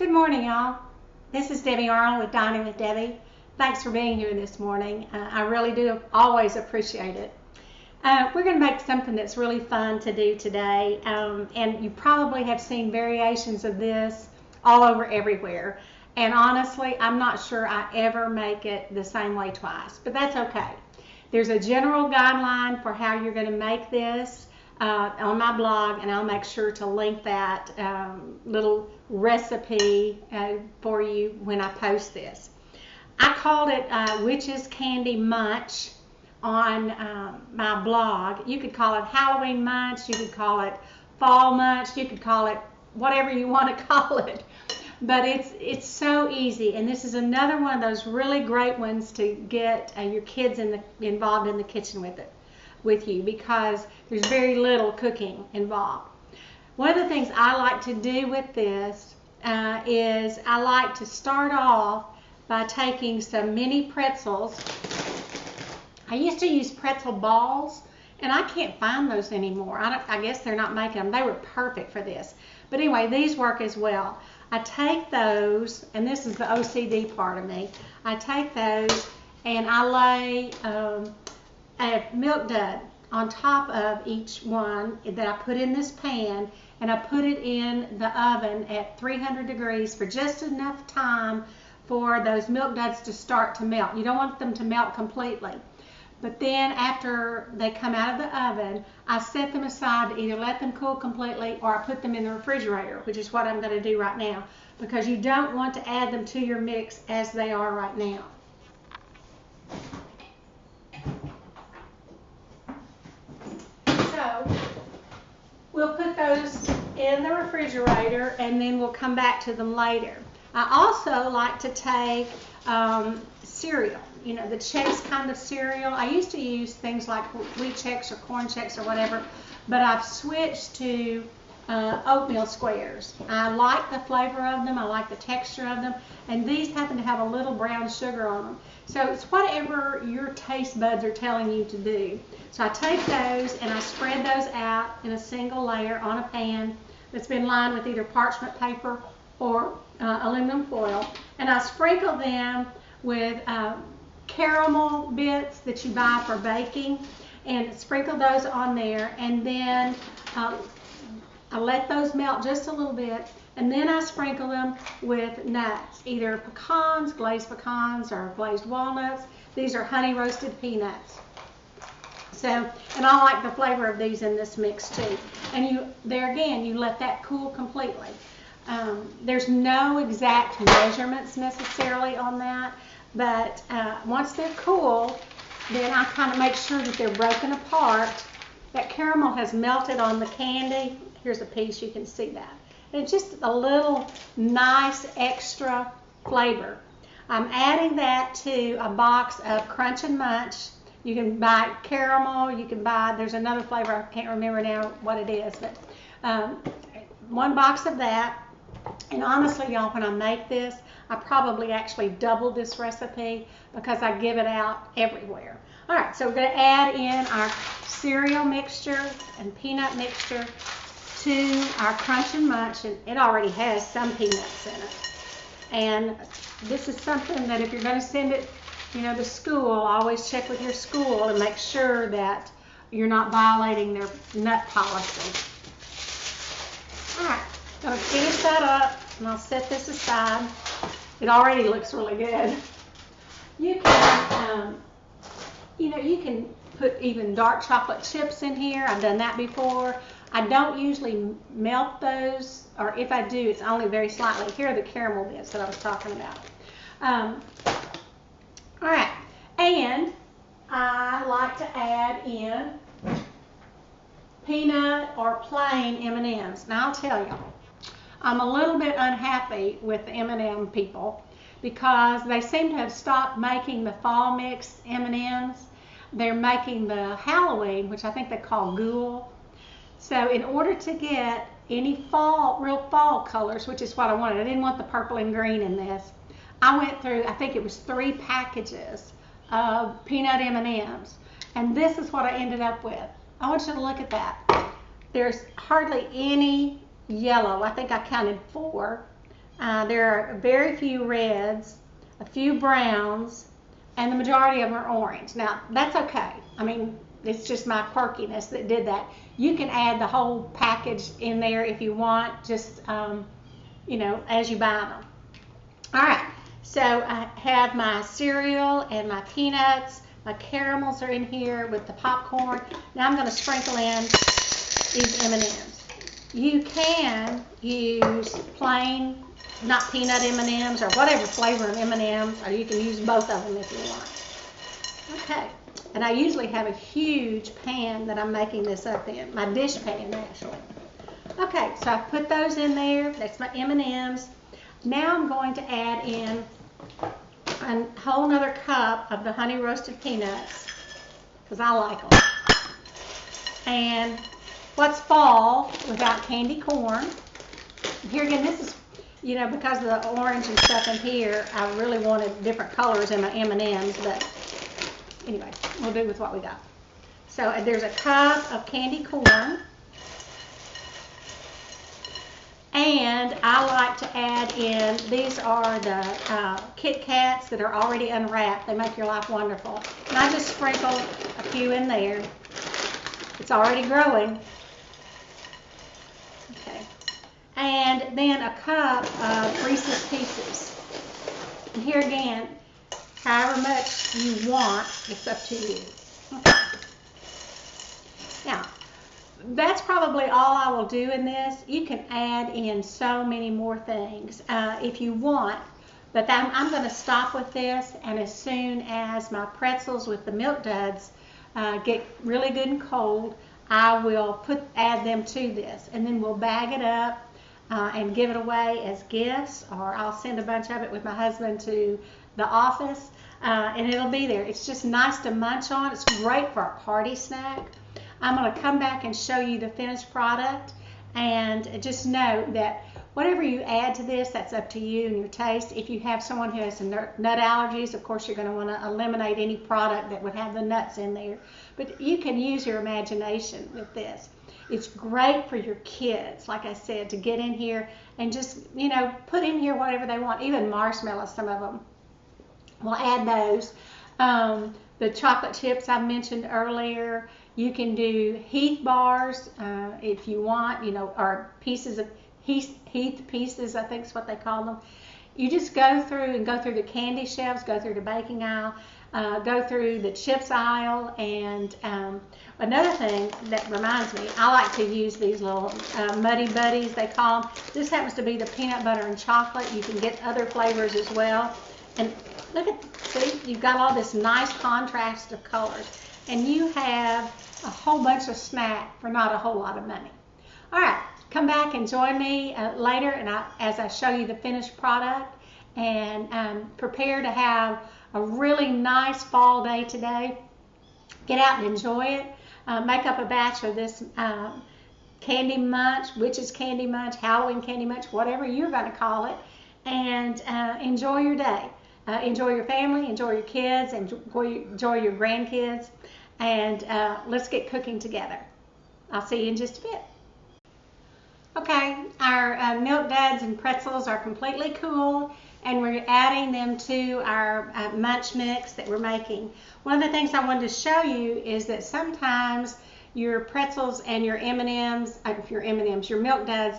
Good morning, y'all. This is Debbie Arnold with Dining with Debbie. Thanks for being here this morning. I really do always appreciate it. We're going to make something that's really fun to do today, and you probably have seen variations of this all over everywhere. And honestly, I'm not sure I ever make it the same way twice, but that's okay. There's a general guideline for how you're going to make this on my blog, and I'll make sure to link that little recipe for you when I post this. I called it Witch's Candy Munch on my blog. You could call it Halloween Munch, you could call it Fall Munch, you could call it whatever you want to call it. But it's so easy, and this is another one of those really great ones to get your kids involved in the kitchen with you, because there's very little cooking involved. One of the things I like to do with this is I like to start off by taking some mini pretzels. I used to use pretzel balls, and I can't find those anymore. I guess they're not making them. They were perfect for this. But anyway, these work as well. I take those, and this is the OCD part of me. I take those and I lay a milk dud on top of each one that I put in this pan, and I put it in the oven at 300 degrees for just enough time for those milk duds to start to melt. You don't want them to melt completely. But then after they come out of the oven, I set them aside to either let them cool completely or I put them in the refrigerator, which is what I'm going to do right now, because you don't want to add them to your mix as they are right now. So we'll put those in the refrigerator and then we'll come back to them later. I also like to take cereal, you know, the Chex kind of cereal. I used to use things like wheat Chex or corn Chex or whatever, but I've switched to oatmeal squares. I like the flavor of them, I like the texture of them, and these happen to have a little brown sugar on them. So it's whatever your taste buds are telling you to do. So I take those and I spread those out in a single layer on a pan that's been lined with either parchment paper or aluminum foil, and I sprinkle them with caramel bits that you buy for baking, and sprinkle those on there, and then I let those melt just a little bit, and then I sprinkle them with nuts, either pecans, glazed pecans, or glazed walnuts. These are honey roasted peanuts. So, and I like the flavor of these in this mix too. And there again, you let that cool completely. There's no exact measurements necessarily on that, but once they're cool, then I kind of make sure that they're broken apart. That caramel has melted on the candy. Here's a piece, you can see that. And it's just a little nice extra flavor. I'm adding that to a box of Crunch and Munch. You can buy caramel, you can buy, there's another flavor, I can't remember now what it is, but one box of that. And honestly, y'all, when I make this, I probably actually double this recipe because I give it out everywhere. All right, so we're going to add in our cereal mixture and peanut mixture to our Crunch and Munch, and it already has some peanuts in it. And this is something that if you're going to send it, you know, to school, always check with your school and make sure that you're not violating their nut policy. All right, I'm going to finish that up, and I'll set this aside. It already looks really good. You can, you know, you can put even dark chocolate chips in here. I've done that before. I don't usually melt those, or if I do, it's only very slightly. Here are the caramel bits that I was talking about. All right, and I like to add in peanut or plain M&Ms. Now I'll tell you, I'm a little bit unhappy with the M&M people because they seem to have stopped making the fall mix M&Ms. They're making the Halloween, which I think they call Ghoul. So in order to get any fall, real fall colors, which is what I wanted, I didn't want the purple and green in this. I went through, I think it was 3 packages of peanut M&Ms, and this is what I ended up with. I want you to look at that. There's hardly any yellow. I think I counted 4. There are very few reds, a few browns, and the majority of them are orange. Now, that's okay. I mean, it's just my quirkiness that did that. You can add the whole package in there if you want, just, you know, as you buy them. All right, so I have my cereal and my peanuts. My caramels are in here with the popcorn. Now I'm going to sprinkle in these M&Ms. You can use plain, not peanut M&Ms or whatever flavor of M&Ms, or you can use both of them if you want. Okay, and I usually have a huge pan that I'm making this up in, my dish pan actually. Okay, so I put those in there. That's my M&Ms. Now I'm going to add in a whole nother cup of the honey roasted peanuts because I like them. And what's fall without candy corn? Here again, this is, you know, because of the orange and stuff in here, I really wanted different colors in my M&Ms, but anyway, we'll do with what we got. So there's a cup of candy corn. And I like to add in, these are the Kit Kats that are already unwrapped. They make your life wonderful. And I just sprinkle a few in there. It's already growing. Okay. And then a cup of Reese's Pieces. And here again, however much you want, it's up to you. Okay. Now, that's probably all I will do in this. You can add in so many more things if you want, but I'm going to stop with this, and as soon as my pretzels with the milk duds get really good and cold, I will add them to this, and then we'll bag it up and give it away as gifts, or I'll send a bunch of it with my husband to the office, and it'll be there. It's just nice to munch on. It's great for a party snack. I'm going to come back and show you the finished product, and just know that whatever you add to this, that's up to you and your taste. If you have someone who has nut allergies, of course you're going to want to eliminate any product that would have the nuts in there. But you can use your imagination with this. It's great for your kids, like I said, to get in here and just, you know, put in here whatever they want, even marshmallows, some of them. We'll add those. The chocolate chips I mentioned earlier. You can do Heath bars if you want, you know, or pieces of Heath pieces, I think is what they call them. You just go through the candy shelves, go through the baking aisle, go through the chips aisle, and another thing that reminds me, I like to use these little Muddy Buddies, they call them. This happens to be the peanut butter and chocolate. You can get other flavors as well. And look at, see, you've got all this nice contrast of colors, and you have a whole bunch of snack for not a whole lot of money. All right, come back and join me later, and as I show you the finished product, and prepare to have a really nice fall day today. Get out and enjoy it. Make up a batch of this Candy Munch, Witch's Candy Munch, Halloween Candy Munch, whatever you're going to call it, and enjoy your day. Enjoy your family, enjoy your kids, enjoy your grandkids, and let's get cooking together. I'll see you in just a bit. Okay, our milk duds and pretzels are completely cool, and we're adding them to our munch mix that we're making. One of the things I wanted to show you is that sometimes your pretzels and your M&Ms, your milk duds,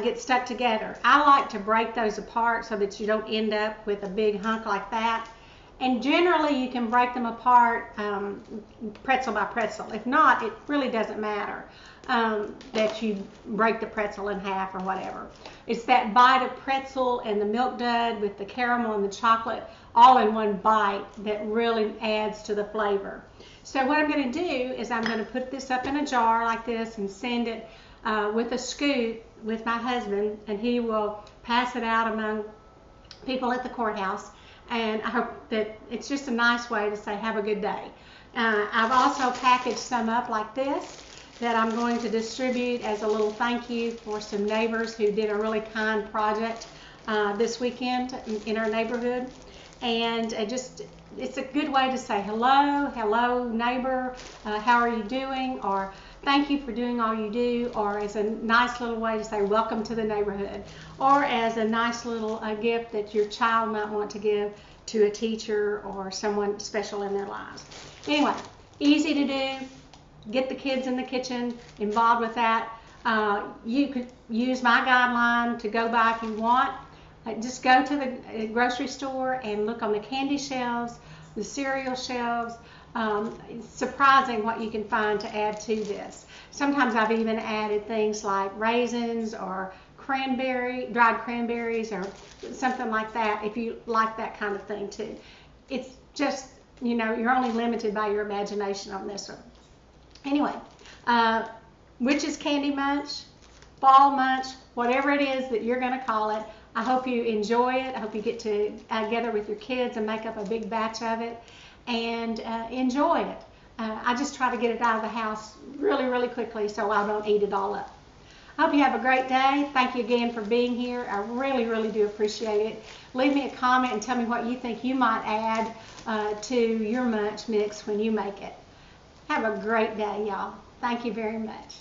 get stuck together. I like to break those apart so that you don't end up with a big hunk like that. And generally you can break them apart pretzel by pretzel. If not, it really doesn't matter that you break the pretzel in half or whatever. It's that bite of pretzel and the milk dud with the caramel and the chocolate all in one bite that really adds to the flavor. So what I'm going to do is I'm going to put this up in a jar like this and send it with a scoop with my husband, and he will pass it out among people at the courthouse. And I hope that it's just a nice way to say have a good day. I've also packaged some up like this that I'm going to distribute as a little thank you for some neighbors who did a really kind project this weekend in our neighborhood. and it's a good way to say hello neighbor, how are you doing, or thank you for doing all you do, or as a nice little way to say welcome to the neighborhood, or as a nice little gift that your child might want to give to a teacher or someone special in their lives. Anyway, easy to do. Get the kids in the kitchen involved with that. You could use my guideline to go by if you want. Just go to the grocery store and look on the candy shelves, the cereal shelves. It's surprising what you can find to add to this. Sometimes I've even added things like raisins or dried cranberries or something like that, if you like that kind of thing too. It's just, you're only limited by your imagination on this one. Anyway, Witch's Candy Munch, Fall Munch, whatever it is that you're going to call it, I hope you enjoy it. I hope you get together with your kids and make up a big batch of it and enjoy it. I just try to get it out of the house really, really quickly so I don't eat it all up. I hope you have a great day. Thank you again for being here. I really, really do appreciate it. Leave me a comment and tell me what you think you might add to your munch mix when you make it. Have a great day, y'all. Thank you very much.